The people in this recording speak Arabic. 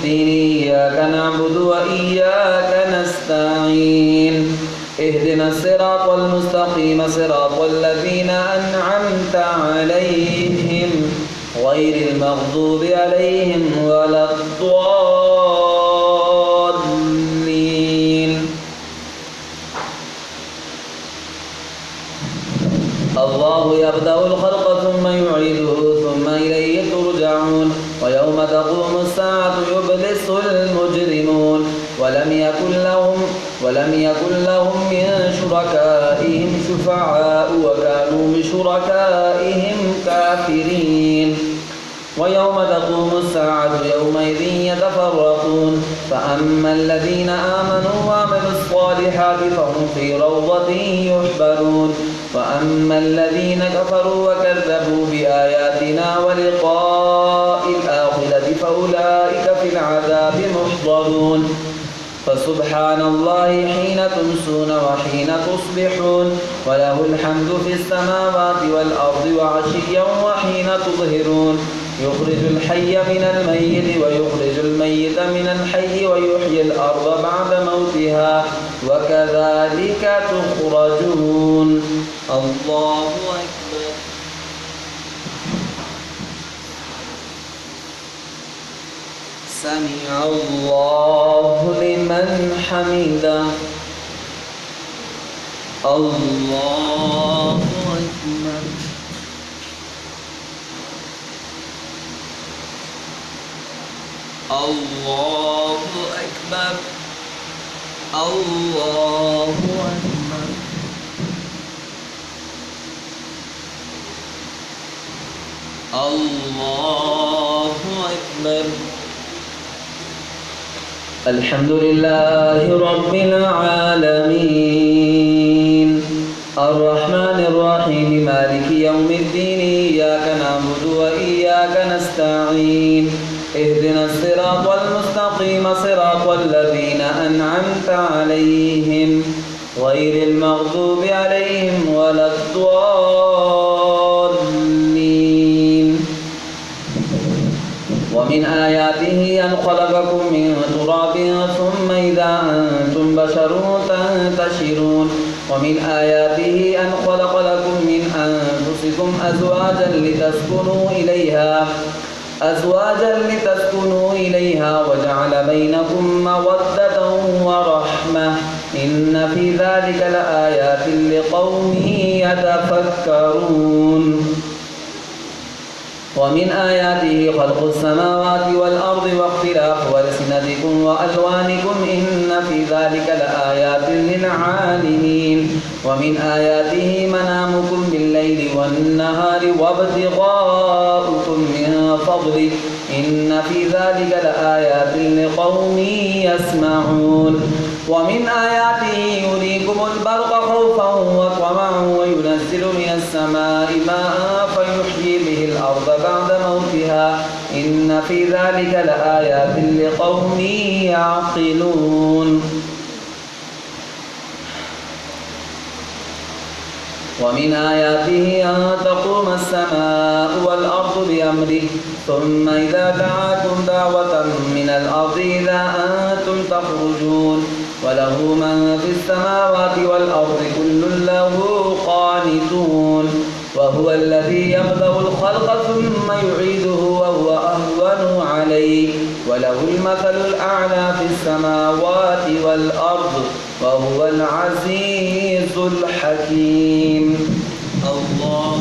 الدين إياك نعبد وإياك نستعين اهدنا الصراط المستقيم صراط الذين أنعمت عليهم غير المغضوب عليهم ولا الضالين. الله يبدأ الخلق ثم يعيده ثم إليه ترجعون ويوم تقوم الساعة يبلس المجرمون ولم يكن لهم من شركائهم شفعاء وكانوا بشركائهم كافرين. ويوم تقوم الساعة يومئذ يتفرقون فأما الذين آمنوا وعملوا الصالحات فهم في روضة يحبرون وأما الذين كفروا وكذبوا بآياتنا ولقاء الآخرة فأولئك في العذاب محضرون. فسبحان الله حين تمسون وحين تصبحون وله الحمد في السماوات والأرض وعشيا وحين تظهرون يخرج الحي من الميت ويخرج الميت من الحي ويحيي الأرض بعد موتها وكذلك تخرجون. الله أكبر. سمع الله لمن حمده. الله أكبر. الله أكبر. الله أكبر. الله أكبر. الحمد لله رب العالمين الرحمن الرحيم مالك يوم الدين إياك نعبد وإياك نستعين اهدنا الصراط المستقيم صراط الذين أنعمت عليهم غير المغضوب عليهم ولا الضالين. ومن آياته أن خلقكم من تراب ثم إذا أنتم بشر تنتشرون ومن آياته أن خلق لكم من أنفسكم أزواجا لتسكنوا إليها وجعل بينكم مودة ورحمة إن في ذلك لآيات لقوم يتفكرون. ومن آياته خلق السماوات والأرض واختلاف ألسنتكم وألوانكم إن في ذلك لآيات للعالمين. ومن آياته منامكم بالليل والنهار وابتغاؤكم من فضله إن في ذلك لآيات لقوم يسمعون. ومن آياته يريكم البرق خوفا وطمعا وينزل من السماء ماء فيحيي به الأرض بعد موتها إن في ذلك لآيات لقوم يعقلون. ومن آياته أن تقوم السماء والأرض بأمره ثم إذا دعاكم دعوة من الأرض إذا أنتم تخرجون وله من في السماوات والأرض كل له قانتون وهو الذي يبدأ الخلق ثم يعيده وهو أهون عليه وله المثل الأعلى في السماوات والأرض وهو العزيز الحكيم. الله